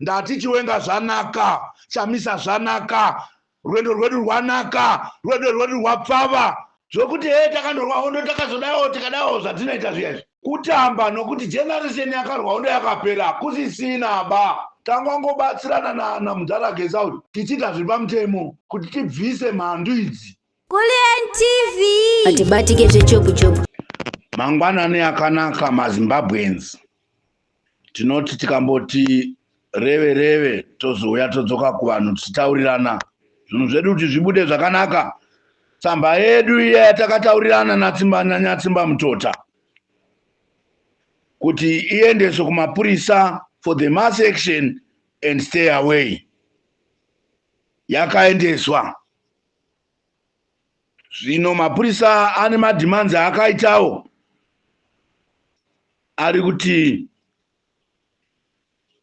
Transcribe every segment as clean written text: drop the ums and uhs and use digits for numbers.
ndati chiwenga zvanaka, chamisa zvanaka, rwendo rwedu rwanaka, rwendo rwedu rwapfava zvokuti takandorwa hondo takazodawo tikadawo zvatinoita zviyazvi kutamba, nokuti generation yakarwa hondo yakapera kusisina ba. Tangongobatsirana naMudzara Saudi tichiita zviri pamutemo kuti tibvise mhandu idzi. Kulian TV atibatike zvechobu Mangwanani akanaka maZimbabweans. Tinoti tikamboti reve tozouya todzoka kuvanhu tichitaurirana zvinhu zvedu kuti zvibude zvakanaka. Tsamba yedu iya takataurirana naTsimba Mutota kuti iendeswe kumapurisa for the mass action and stay away. Yakaendeswa. Zvino mapurisa ane madhimanzi akaitawo ari kuti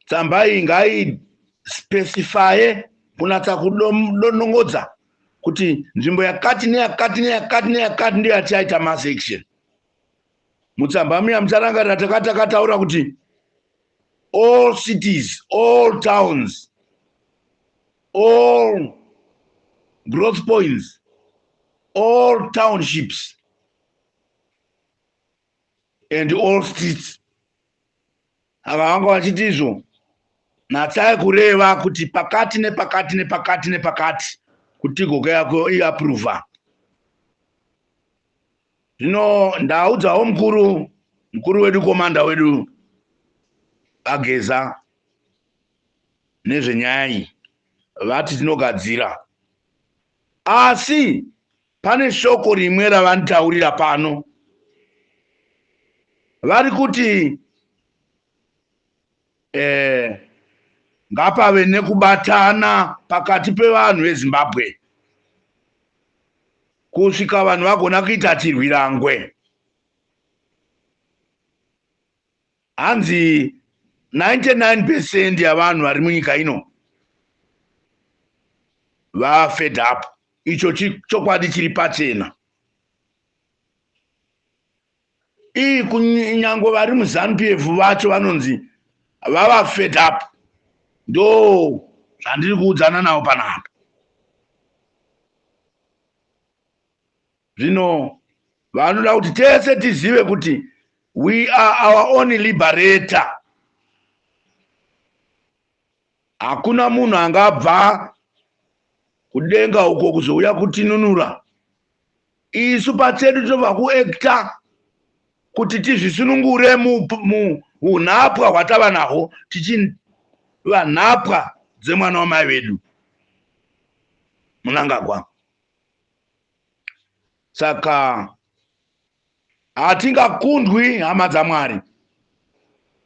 tsamba iyi ngaispecifaye kunatsa kudonongodza kuti nzvimbo yakati neyakati neyakati neyakati ndiyo yatichaita mass action. Mutsamba muya mucharangarira takataura kuti all cities, all towns, all growth points, all townships and all streets. Ava vanga vachiti izvo natsai kureva kuti pakati nepakati nepakati nepakati kuti gogo yako iapprova. Zvino ndaudzawo mukuru wedu, komanda wedu Ageza nezvenyaya iyi, vati tinogadzira. Asi pane shoko rimwe ravanitaurira pano, vari kuti ngapave nekubatana pakati pevanhu veZimbabwe kusvika vanhu vagona kuita chirwirangwe. Hanzi 99% yavanhu vari munyika ino fed up. Icho chokwadi chiri pachena. Kunyange vari muZANU-PF vacho vanonzi vava fed up. Ndo zvandiri kuudzana navo panapa. Zvino vanoda kuti tese tizive kuti we are our own liberator. Hakuna munhu angabva kudenga uko kuzouya kutinunura. Isu pachedu tinobva kuacta kuti tizvisunungure munhapwa hwatava nahwo, tichiva nhapwa dzemwana wamai vedu Mnangagwa. Saka hatingakundwi hama dzaMwari.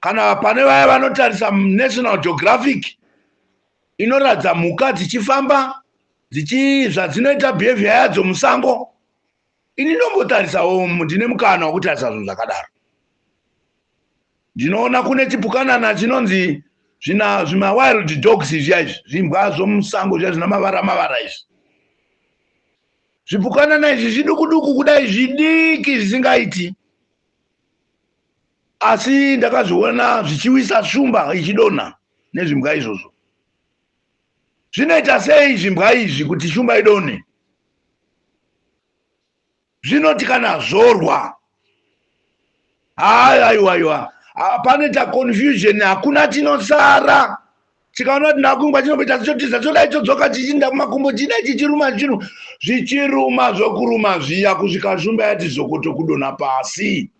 Kana pane vaya vanotarisa National Geographic inoratidza mhuka dzichifamba zvadzinoita behavior yadzo musango, ini ndombotarisawo, ndine mukana wekutarisa zvinhu zvakadaro. Ndinoona kune chipukanana chinonzi zvima wild dogs zviya izvi, zvimbwa zvomusango zviya zvina mavara izvi. Zvipukanana izvi zviduku kudai, zvidiki zvisingaiti. Asi ndakazviona zvichiwisa shumba ichidonha nezvimbwa izvozvo. Zvinoita sei zvimbwa izvi kuti shumba idonhe? Zvinoti kana zorwa, aiwa panoita confusion, hakuna chinosara. Chikaona kuti nakungwa chinobita chichotiza chodai chodzoka chichinda kumakumbo chidai chichiruma chinhu, zvichiruma zvokuruma zviya kusvika shumba yati zokoto kudonha pasi.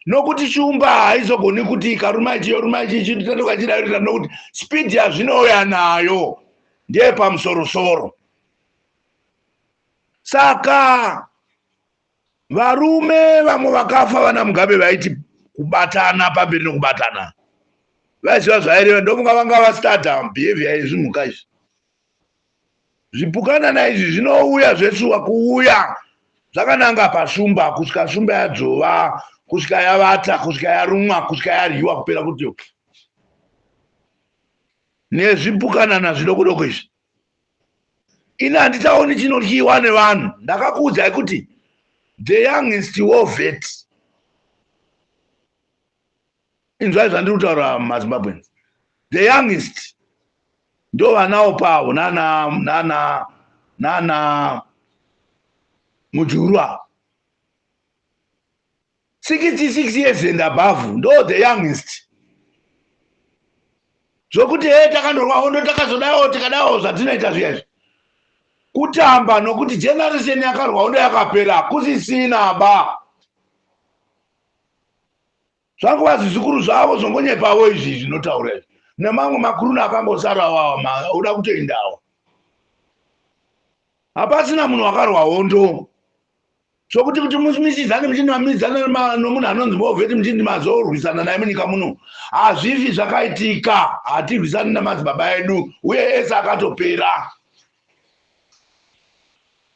Nokuti shumba haizogoni kuti ikaruma ichiyoruma ichitanduka chidarira, nokuti speed yazvinouya nayo ndeye pamusorosoro. Saka varume vamwe vakafa vana Mugabe vaiti kubatana pamberi nokubatana, vaiziva zvaireva, ndomunga vanga vastarta behavior yezvimhuka izvi. Zvipukanana izvi zvinouya zvesuwa kuuya zvakananga pashumba, kusvika shumba yadzova, kusvika yavata, kusvika yarumwa, kusvika yaryiwa kupera kuti nezvipukanana zvidoko izvi. Ini handitaoni chinoryiwa nevanhu. Ndakakuudzai kuti the youngest war vet, inzwai zvandiri kutaura maZimbabweans, the youngest ndo vanao pavo nana Mujurwa 66 years and above ndo the youngest. Zvokuti takandorwa hondo takazodawo tikadawo zvatinoita zviyazvi kutamba nokuti generation yakarwa hondo yakapera kusisina ba zvanguva zvikuru zvavo zvongonyepawo izvi zvinotaura nemamwe makuru akangosara wawa uda kutoendawo hapasina munhu wakarwa hondo zvokuti kuti misidzane muchindimamidzana nomunhu anonzi Movheti muchindimazorwisana naye munyika muno hazvifi zvakaitika. Hatirwisani namadzibaba edu uye ese akatopera.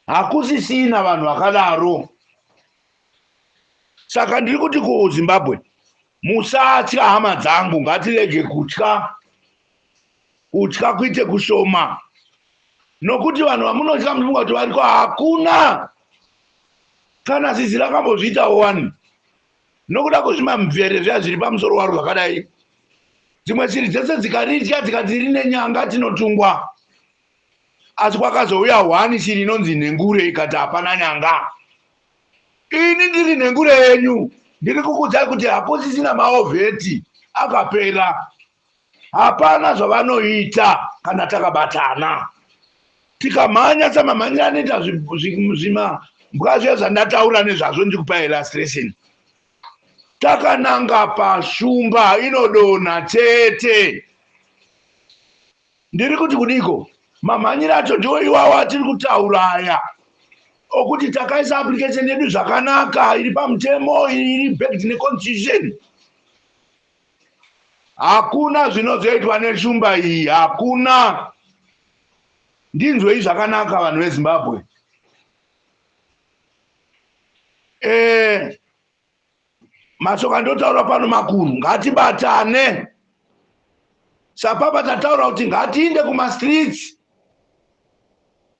Hakusisina vanhu vakadaro. Saka ndiri kuti kuZimbabwe musatya hama dzangu, ngatirege kutya kuite kushoma, nokuti vanhu vamunotya mufunga kuti variko hakuna. Kana zizi rakambozviitawo wani nokuda kwezvimamvere zviya zviri pamusoro waro zvakadai, dzimwe shiri dzese dzikaritya dzikati rine nyanga tinotungwa, asi kwakazouya wani shiri inonzi nhengure ikati hapana nyanga. Ini ndiri nhengure yenyu, ndiri kukudzai kuti hakusisina maovheti akapera. Hapana zvavanoita kana takabatana tikamhanya samamhanyira anoita mbwa zviya zvandataura nezvazvo ndikupa illustration. Takananga pashumba inodonha chete. Ndiri kuti kudiko mamhanyira acho ndiwo iwawa tiri kutaura aya okuti takaisa application yedu zvakanaka, iri pamutemo, iri backed neconstitution. Hakuna zvinozoitwa neshumba iyi, hakuna. Ndinzwei zvakanaka vanhu veZimbabwe. Mashoko ndotaura pano makuru, ngatibatane. Sapapa tataura kuti ngatiinde kumastreets.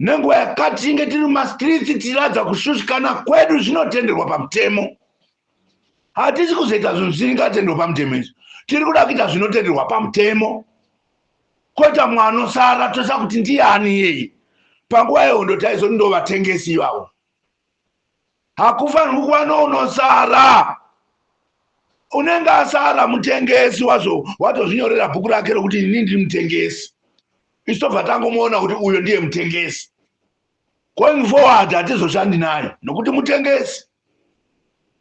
Nenguva yakati tinge tiri mumastreets tiradza kushushikana kwedu zvinotenderwa pamutemo. Hatisi kuzoita zvinhu zvisingatenderwa pamutemo izvi. Tiri kuda kuita zvinotenderwa pamutemo. Kweta mwanosara tosa kuti ndiani yeye. Panguva yehondo taizo ndovatengesi ivavo. Hakufanirwi kuva nounosara. Unenge asara mutengesi wazvo watozvinyorera bhuku rake rokuti ini ndiri mutengesi. Isu tobva tangomuona kuti uyo ndiye mutengesi. Going forward hatizoshandi naye nokuti mutengesi.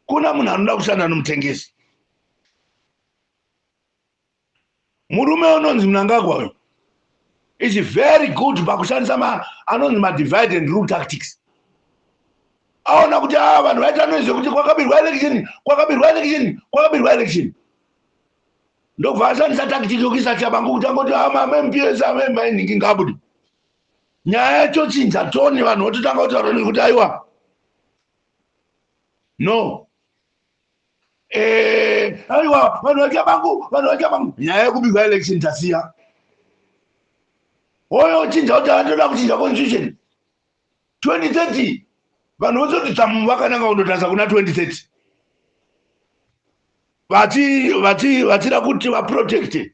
Kuna munhu anoda kushanda nomutengesi. Murume unonzi Mnangagwa uyu is very good pakushandisa anonzi divide and rule tactics. Aona kuti vanhu vaita noise kuti kwakabirwa election. Ndokubva ashandisa tactic yokuisa chabangu kuti angoti MPs amemainingi ngabudi. Nyaya yacho chinja toni vanhu vototanga kutaura kuti aiwa. No. Aiwa vanhu vachabangu. Nyaya yekubirwa election tasiya. Oyo chinja kuti anoda kuchinja constitution. 2030 vanhu vozoti tamu vakananga kundotasa kuna 2030. Vatira kuti vaprotected.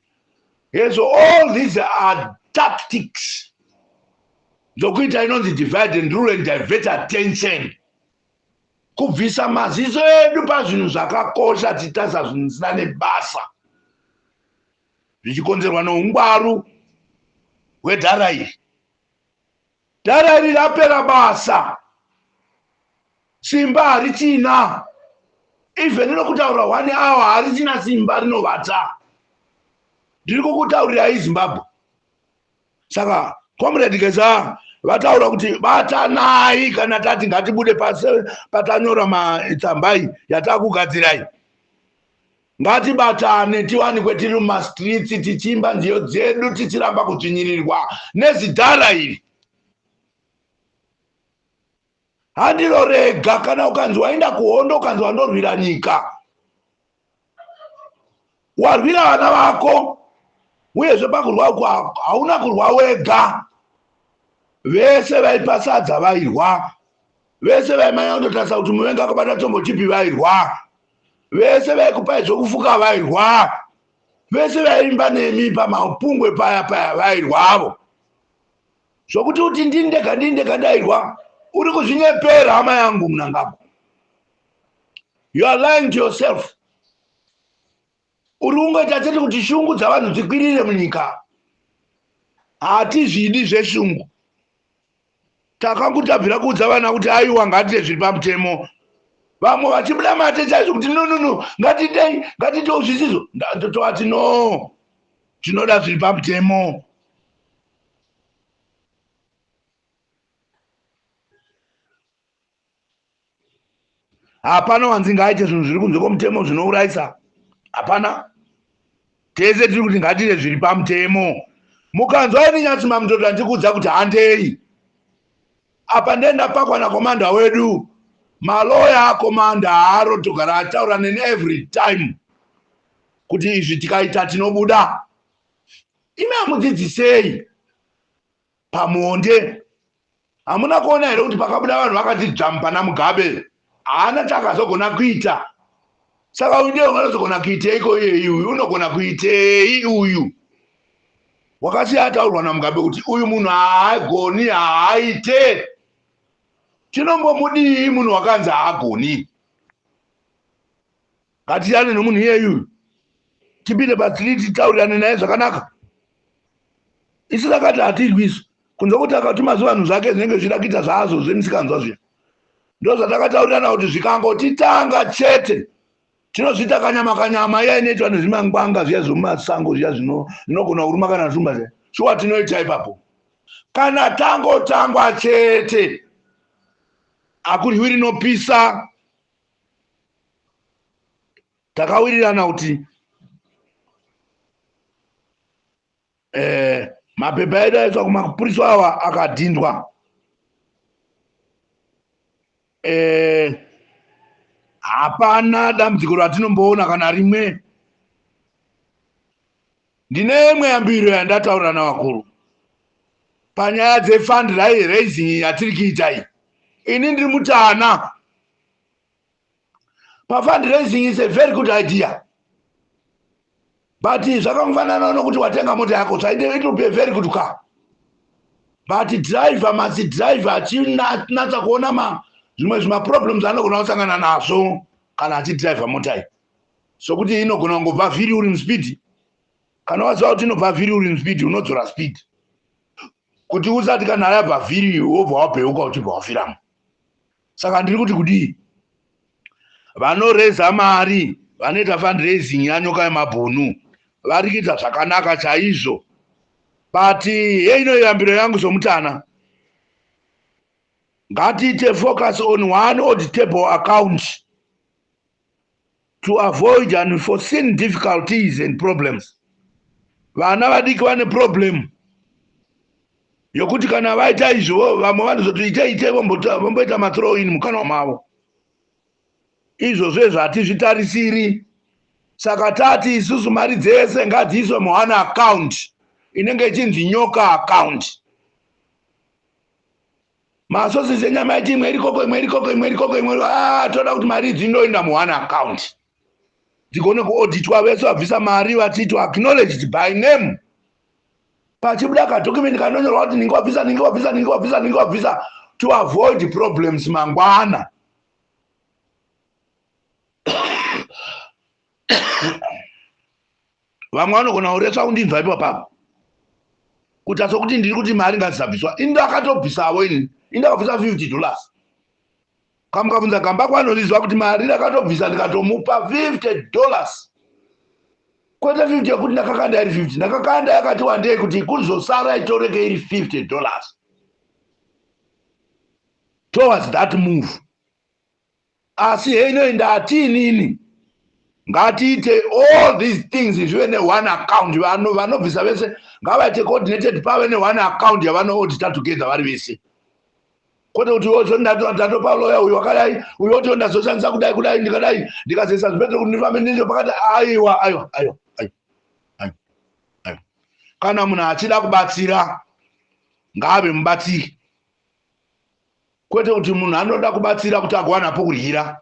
Yes, so all these are tactics. Zokuita inonzi divide and rule and divert attention. Kubvisa maziso edu pazvinhu zvakakosha titasa zvinhu zvisina nebasa. Zvichikonzerwa noungwaru hwedhara iri. Dhara iri rapera basa. Simba harichina. Even inokutaura 1 hour harichina simba rinovata. Ndiri kukutaurira iZimbabwe. Saka comrade Geza vataura kuti batanai kana tati ngatibude pasi patanyora matsambai yatakugadzirai. Ngatibatane tiwanikwe tiri mumastreets tichimba nziyo dzedu tichiramba kudzvinyirirwa nezidhara iri. Handiro rega kana ukanzi waenda kuhondo ukanzi wandorwira nyika. Warwira vana vako uyezve pakurwa uko hauna kurwa wega. Vese vaipasadza vairwa. Vese vaimanya kundotasa kuti muvenga akabata tombo chipi vairwa. Vese vaikupai zvokufuka vairwa. vese vaimba nemi pamapungwe paya vairwavo zvokuti kuti ndindega ndairwa uri kuzvinyepera hama yangu munangako. You are lying to yourself. Uri kungoita chete kuti shungu dzavanhu dzikwirire munyika. Hatizvidi zveshungu. Takangotabvira kuudza vana kuti aiwa ngatite zviri pamutemo. Vamwe vachibuda mate chaizvo kuti no ngatitewo zvisizo. Ndototi no, tinoda zviri pamutemo. Hapana wanzi ngaaite zvinhu zviri kunze kwomutemo zvinourayisa. Hapana. Tese tiri kuti ngatite zviri pamutemo. Mukanzwa ini nyatsi mamutodha ndikuudza kuti handei. Apa ndenda pakwa nakomanda wedu. Maloya akomanda haaro togara ataura neni every time. Kuti izvi tikaita tinobuda. Imi hamudzidzisei. Pamuonde. Hamuna kuona here kuti pakabuda vanhu vakati dzampa naMugabe. Haana chakazogona kuita. Saka uyu ndiye unozogona kuiteiko iye uyu. Unogona kuitei uyu. Wakati ataurwa naMugabe kuti uyu munhu haagoni haaite. Chinombomudii munhu wakanzi haagoni. Ngatiyane nomunhu iyeyu. Tipinde pastriti taurirane naye zvakanaka. Isu takati hatirwisu. Kunze kuti akatuma zvanhu zvake zvinenge zvida kuita zvazo zvenisinganzwa zviya. Ndozvatakataurirana kuti zvikangotitanga chete. Tinozvita kanyama iya inoitwa nezvimangwanga zviya zvomumasango zviya zvinogona kuruma kana zvuma zviya. Shuwa tinoita ipapo. Kana tangotangwa chete. Akuryiwi rinopisa. Takawirirana kuti mapepa edu aiswa kumapurisa awa akadhindwa. Hapana dambudziko ratinomboona kana rimwe. Ndine imwe yambiro yandataura navakuru panyaya dzefundraising yatiri kuita iyi. Ini ndiri mutana. Fundraising is a very good idea. But zvakangofanana nokuti watenga mota yako, so it will be a very good car. But driver must drive achinatsa kuona zvimwe zvimaproblems anogona kusangana nazvo kana achidriver mota iyi. Sokuti inogona kungobva vhiri uri muspeed. Kana waziva kuti inobva vhiri uri muspeed unodzora speed. Kuti usati kana yabva vhiri wobva wabheuka uchibva wafiramo. Saka ndiri kuti kudii? Vanoreza mari, vanoita fundraising yanyoka yemabhunu, vari kuita zvakanaka chaizvo. But yeino yambiro yangu somutana. Ngatiite focus on one auditable account to avoid unforeseen difficulties and problems. Vana vadiki vane problem yokuti kana vaita izvo vamwe vanozoti ite vomboita mathrow in mukanwa mavo. Izvo zvezvo hatizvitarisiri. Saka tati isusu mari dzese ngadziiswe muone account inenge ichinzi nyoka account. Masosisi enyama yaiti imwe irikoko. Toda kuti mari dzinoenda muone account. Dzigone kuauditwa vese vabvisa mari vachiti acknowledged by name. Pachibuda kadocument kanonyorwa kuti ninge wabvisa to avoid problems mangwana. Vamwe vanogona kuretsa kundinzwa ipapo. Kuti asokuti ndiri kuti mari ngadzisabviswa. Ini ndakatobvisawo ini. Indakabvisa $50. Kamukabvunza kamba kwanorizwa kuti mari ndakatobvisa ndikatomupa $50. Kwete 50 yekuti ndakakanda iri 50. Ndakakanda yakati wandei kuti kuzosara itoreke iri $50. Towards that move. Asi heino ndatinini. Ngatiite all these things zvive ne-one account. Vanobvisa vese ngavaite coordinated pave ne-one account yavanoaudita together vari vese. Kwete kuti wozo ndatopa lawyer uyu wakadai, uyu woti ndazoshandisa kudai ndikadai ndikazoisa zvipete kuti ndifambe ndinje pakati. Aiwa. Kana munhu achida kubatsira ngave mubatsiri. Kwete kuti munhu anoda kubatsira kuti agowana pokuryira.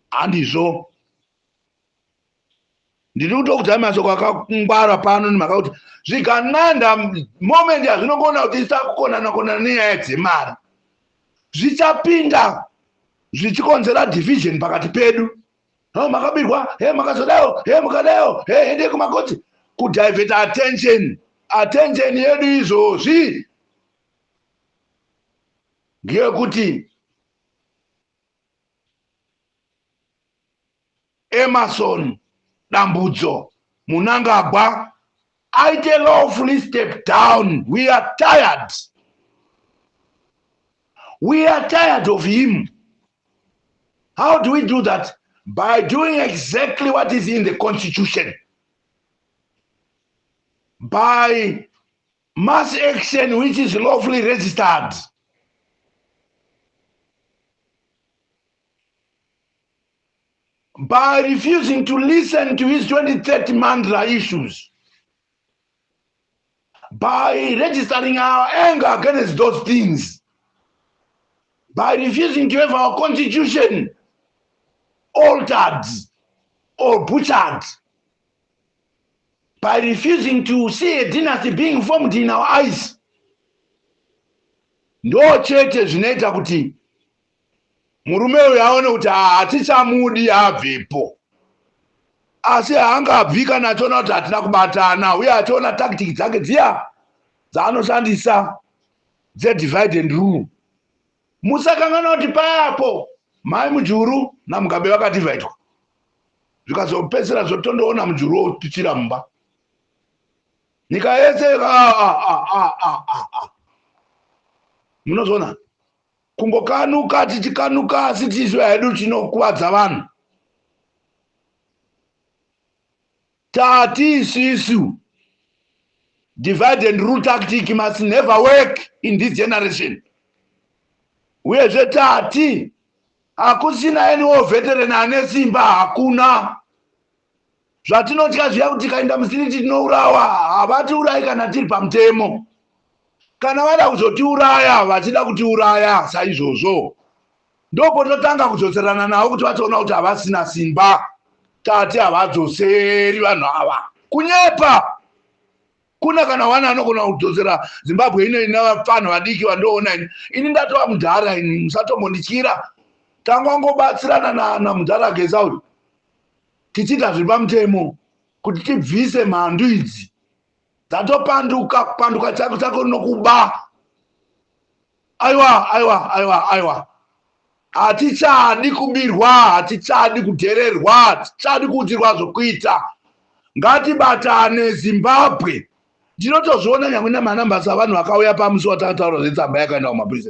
Handizvo. ndiri kutokudzai masoko akangwara pano nimhaka kuti zvikananda moment yazvinogona kuti isakukonana nenyaya dzemari zvichapinda zvichikonzera division pakati pedu. Makabirwa makazodayo mukadayo ende kumakoti kudivert attention yedu izvozvi ngeyekuti Emerson Dambudzo Mnangagwa aite lawfully step down. We are tired of him. How do we do that? By doing exactly what is in the constitution, by mass action which is lawfully registered, by refusing to listen to his 2030 mantra issues, by registering our anger against those things, by refusing to have our constitution altered or butchered, by refusing to see a dynasty being formed in our eyes. Ndo chete zvinoita kuti murume uyu aone kuti hatichamudi abvepo, asi haangabvi kana achiona kuti hatina kubatana, uye achiona tactic dzake dziya dzaanoshandisa dze-divide and rule. Musakangana kuti payapo mai mujuru namugabe vakadivhaidwa, zvikazopedzisira zvotondoona mujuru wotuchira mumba. Nyika yese munozona kungokanuka tichikanuka asi tizvo hedu chinokuvadza vanhu. Tati isisu divide and rule tactic must never work in this generation. Uyezve tati hakusina eniwo veteran ane simba, hakuna. Zvatinotya zviya kuti tikaenda musiriti tinourawa, havatiurayi kana tiri pamutemo. Kana vada kuzotiuraya vachida kutiuraya saizvozvo, ndopototanga kudzoserana navo kuti vatoona kuti havasina simba. Tati havadzoseri vanhu ava kunyepa. Kuna kana wana anogona kudzosera Zimbabwe ino ina vafana vadiki vandoona ini ndatova mudhara ini musatombondityira. Tangangobatsirana namudhara Geza uyu tichiita zviri pamutemo kuti tibvise mhandu idzi dzatopanduka kupanduka chako nokuba. Aiwa hatichadi kubirwa, hatichadi kudhererwa, hatichadi kuudzirwa zvokuita. Ngatibatane Zimbabwe. Ndinotozviona nyangwe namanambasi avanhu vakauya pamusi watakataura zvetsamba yakaenda kumapurisa.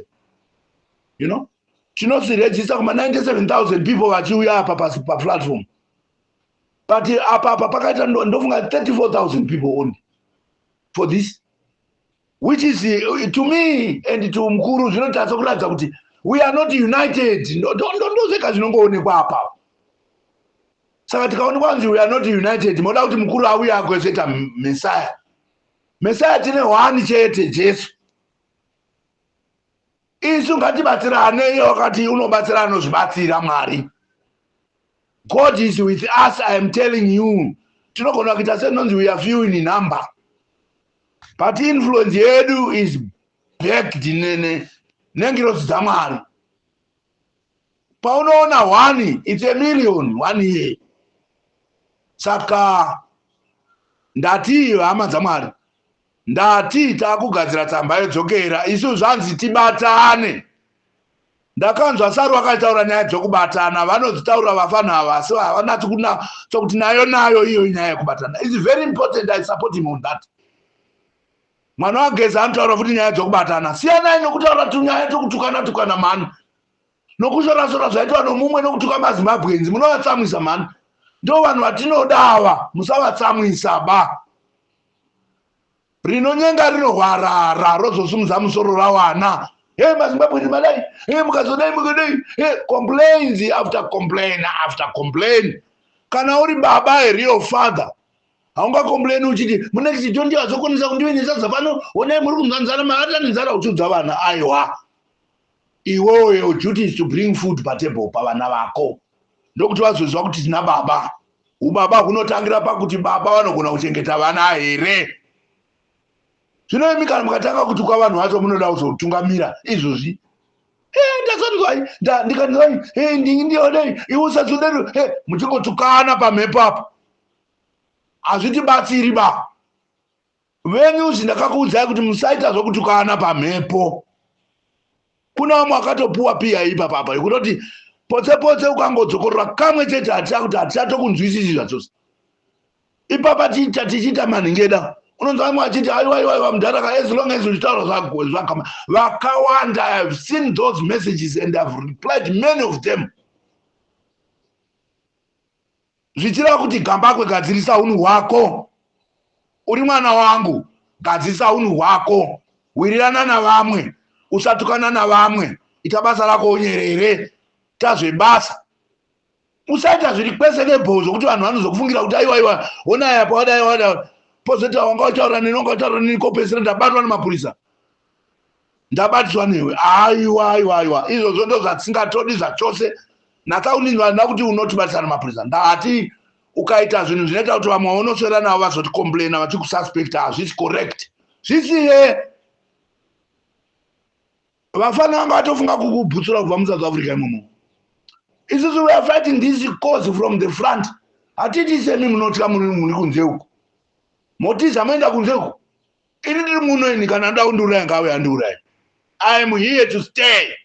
You know, tinosirejista kuma 97,000 people vachiuya apa paplatform, but apa pakaita ndofunga 34,000 people only for this, which is to me and to mukuru zvinotarisa kuratidza kuti we are not united. Ndozveka zvinongoonekwa apa. Saka tikaonekwa kunzi we are not united, moda kuti mukuru auye agozoita Messiah tine one chete, Jesu. Isu ngatibatsirane, iyo wakati unobatsira anozvibatsira Mwari. God is with us, I am telling you. Tinogona kuita senonzi we are few in number, but influence yedu is backed nengirosi dzaMwari. Paunoona one, it's a million one year. Saka ndati hama dzaMwari, ndati takugadzira tsamba yodzokera, isu zvanzi tibatane. Ndakanzwa Saru vakataura nyaya dzokubatana, vanodzitaura vafana ava, so havanati kuna sokuti nayo iyo nyaya yekubatana. It's very important, I support him on that. Mwana waGeza anotaura futi nyaya dzokubatana. Siyanai nokutaura tunyaya tokutukana mani, nokushora zvaitwa nomumwe nokutuka maZimbabwenzi. Munovatsamwisa mani. Ndo vanhu vatinoda ava, musavatsamwisa ba. Rinonyenga rinohwarara rozosumudza musoro rawana. maZimbabwenzi madai, mukazodai, complaints after complain. Kana uri baba a real father, haunga complain uchiti muneki chitondia azokonesa kundiwinisa zapano, onai muri kunzanzana maatanidzara uchudza vana. Aiwa, your duty is to bring food pa table pa vana vako, ndokuti vazozwa kuti tina baba ubaba hunotangira pakuti baba vanogona kuchengeta vana here. Zvino kana mukatanga kutuka vanhu vacho munoda kuzotungamira izvozvi. Ndikandidai iusadzodero muchingotukana pamhepo apa. Hazvitibatsiri ba. Venyu ndakakuudzai kuti musaita zvokutukana pamhepo. Kuna vamwe vakatopuwa pia ipapa yekutoti potse ukangodzokorora kamwe chete hatichatokunzwisisi zvachose. Ipapa tichiita manhingeda. Unonzwa vamwe vachiti aiwa mudharaka as long as uchitaura zvakama. Vakawanda, I have seen those messages and I have replied many of them. Zvichireva kuti gambakwe gadzirisa unhu hwako. Uri mwana wangu, gadzirisa unhu hwako. Wirirana navamwe, usatukana navamwe. Ita basa rako unyerere. Ita zvebasa. Usaita zviri kwese nebhozo kuti vanhu vanozokufungira kuti aiwa ona yapo wada pozita wanga utaura nini kopesera ndabatwa nemapurisa. Ndabatiswa newe. Aiwa. Izvo ndo zvatingatodi zvachose. Nakauningwa nakuti unotibatisa nemapurisa. Ndati ukaita zvinhu zvinoita kuti vamwe vanoswera navo vazoticomplaina vachikususpecta hazvisi correct. Zvisiye. Vafana vanga vatofunga kukubvutsura kubva muSouth Africa imomo. Isusu we are fighting this cause from the front. Hatiti semi munotya muri kunze uko. Motiza maenda kunze uko. Ini ndiri muno ini kana nda kundiuraya ngawe andiuraya. I am here to stay.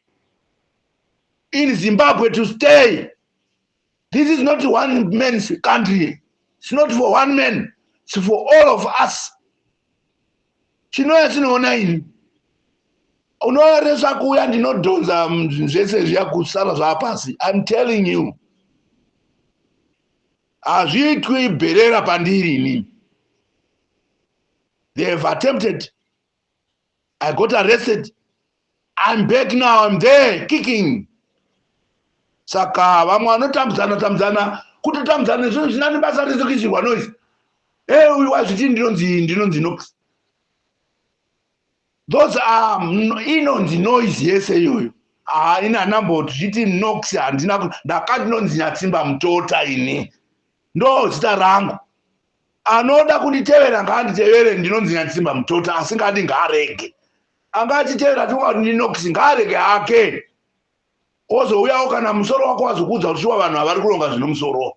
In Zimbabwe to stay. This is not one man's country. It's not for one man. It's for all of us. Chinoya sinoona ini. Unoaresa kuya ndinodhonza zvese zviyakusara zvapasi. I'm telling you. Hazviitwi bherera pandiri ini. They have attempted. I got arrested. I'm back now. I'm there kicking. Saka vamwe vanotambudzana kutotambudzana zvinhu zvinani basa rizokishirwa noise. Uyu wazviti ndinonzi Nox. Those are inonzi noise yese iyoyo. Ina nambo zviti Nox handina ndakati nonzi Nyatsimba Mutota ini. Ndo zita rangu. Anoda kunditevera nganditevere ndinonzi Nyatsimba Mutota asingadi ngarege. Angatitevera kuti ndi Nox ngarege hake. Ozouyawo kana musoro wako wazokudza kuti shuwa vanhu havari kuronga zvino musoro.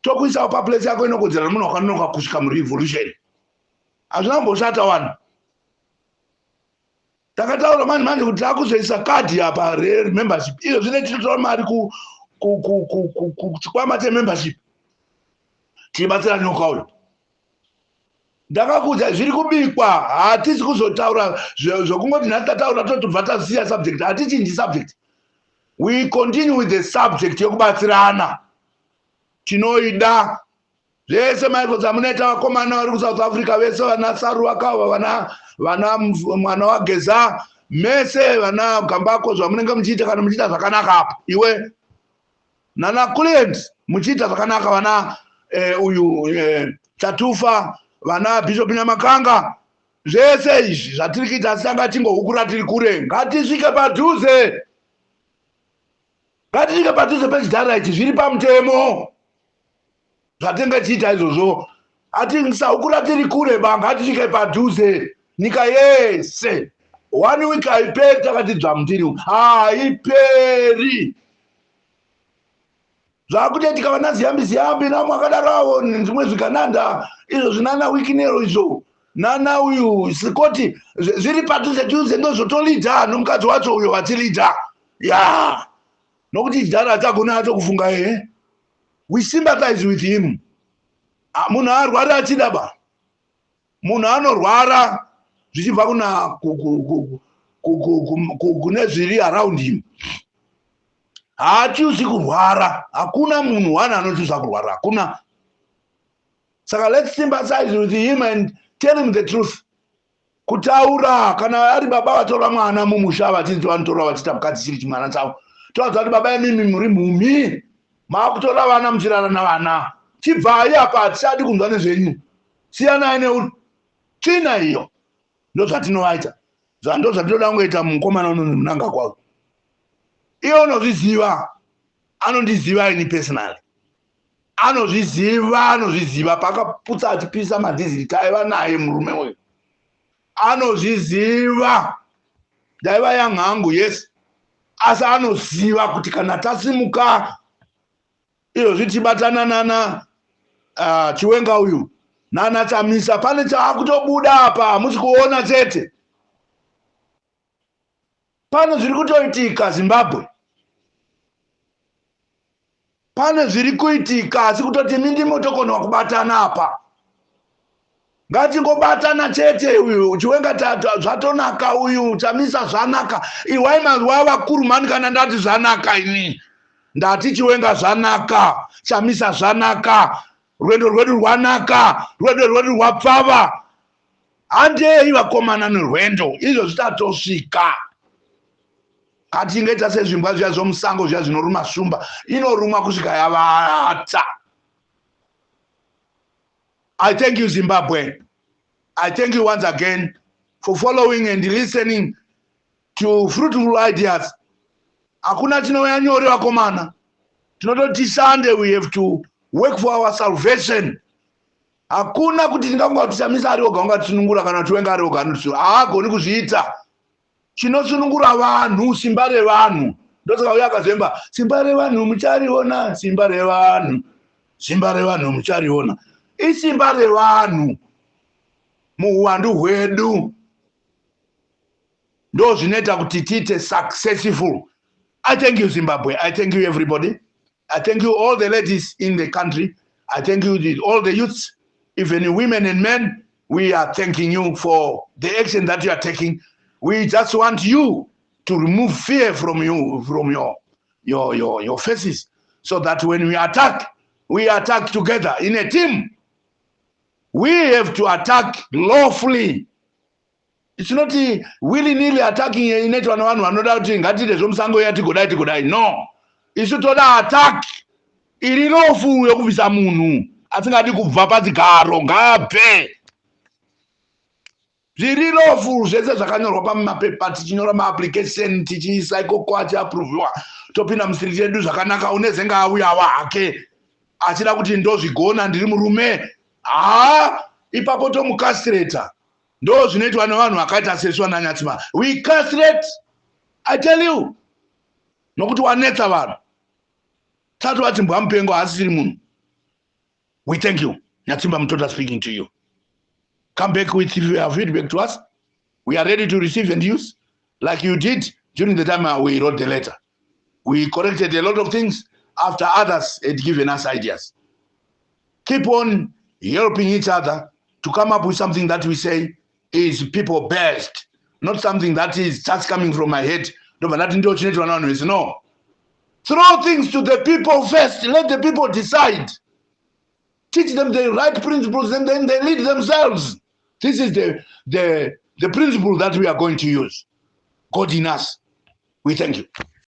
Tokuisawo paplace yako inokodzera munhu wakanonoka kusvika murevolution. Hazvina kumboshata wanhu. Takataura manje kuti takuzoisa kadhi apa membership. Izvo zvine tinotora mari kuchikwama chemembership. Tibatsira nyoka uyo. Ndakakuudza zviri kubikwa. Hatisi kuzotaura zvokungoti ndatataura totobva tasiya subject. Hatichinji subject. We continue with the subject yokubatsirana. Tinoida. Zvese maikoza munoita vakomana vari kuSouth Africa vese vana Saru vakava vana mwana waGeza mese vana Gambako zvamunenge muchiita kana muchiita zvakanaka apa. Iwe nana Client muchiita zvakanaka vana uyu Chatufa vana Bishop Nyamakanga. Zvese izvi zvatiri kuita asi tanga tingohukura tiri kure. Ngatisvike padhuze. Ngatisvike padhuze pechidhara ichi zviri pamutemo. Zvatinge tiita izvozvo. Hatisahukura tiri kure ba ngatisvike padhuze. Nyika yese. 1 week haiperi takati dzvamutiri. Haiperi. Zvakutoitika vana ziyambi namwe akadaro zvimwe zvikananda. Izvo zvinana wiki nero izvo. Nana uyu Sikoti zviri padhuze ndozvotolidha nomukadzi wacho uyo watilidha. Ya. Nokuti chidhara chagona acho kufunga we sympathize with him. Munhu arwara achida ba. Munhu anorwara zvichibva kuna kune zviri around him. Hachiusi kurwara. Hakuna munhu wana anochusa kurwara. Hakuna. Saka let's sympathize with him and tell him the truth. Kutaura kana ari baba vatora mwana mumusha vachinzi vanotora vachita mukadzi chiri chimwana chavo. Toza kuti baba mimi muri mhumi. Makutora vana muchirana navana. Chibvai apa hatisati kunzwa nezvenyu. Siyanai neutsvina iyo. Ndo zvatinovaita. Ndo zvatinoda kungoita mukomana unonzi Mnangagwa. Iye unozviziva. Anondiziva ini personally. Anozviziva pakaputsa achipisa madhizili taiva naye murume uyu. Anozviziva. Daiva yanhangu, yes. Asi anoziva kuti kana tasimuka izvozvi tibatana nana Chiwenga uyu nana Chamisa, pane chaakutobuda apa, hamusi kuona chete. Pane zviri kutoitika Zimbabwe. Pane zviri kuitika, asi kutoti ndimotokonwa kubatana apa. Ngatingobatana chete uyu, Chiwenga zvatonaka uyu, Chamisa zvanaka. Iwai mazuva vakuru mani kana ndati zvanaka ini. Ndati Chiwenga zvanaka, Chamisa zvanaka, rwendo rwedu rwanaka, rwendo rwedu rwapfava. Handei vakomana nerwendo, izvo zvitatosvika. Katinge tasezvimbwa zviya zvomusango zviya zvinoruma shumba, inorumwa kusvika yavata. I thank you, Zimbabwe. I thank you once again for following and listening to fruitful ideas. Hakuna chinouya nyore vakomana. Tinototi Sunday we have to work for our salvation. Hakuna kuti tingafunga kuti Chamisa ari oga ungatinungura kana Chiwenga ari oga anotisunungura. Haagoni kuzviita. Chinosunungura vanhu, simba revanhu. Ndosaka uya akazemba, simba revanhu muchariona, simba revanhu. Simba revanhu muchariona. Isimba revanhu muuwandu hwedu ndo zvinoita kuti tiite successful. I thank you, Zimbabwe. I thank you, everybody. I thank you, all the ladies in the country. I thank you, all the youths, even women and men. We are thanking you for the action that you are taking. We just want you to remove fear from you, from your faces, so that when we attack together in a team. We have to attack lawfully. It's not willy-nilly attacking in it one vanoda kuti ngatide zvomusango yati godai. No. Isu toda attack iri lawful yokubvisa munhu asingadi kubva padzigaro ngabve. Zviri lawful zvese zvakanyorwa pamapepa, tichinyora maapplication, tichiisa ikoko achiaproviwa, topinda musiriti yedu zvakanaka, unezenga auyawa hake achida kuti ndozvigona ndiri murume. Ipapo tomucastrata. Ndo zvinoitwa nevanhu vakaita sesu naNyatsima. We castrate, I tell you. Nokuti wanetsa vanhu. Tatu vati mbwa mupengo asiri munhu. We thank you. Nyatsimba Mutota speaking to you. Come back with your feedback to us. We are ready to receive and use, like you did during the time we wrote the letter. We corrected a lot of things after others had given us ideas. Keep on helping each other to come up with something that we say is people best, not something that is just coming from my head. No, throw things to the people first. Let the people decide. Teach them the right principles, and then they lead themselves. This is the principle that we are going to use. God in us. We thank you.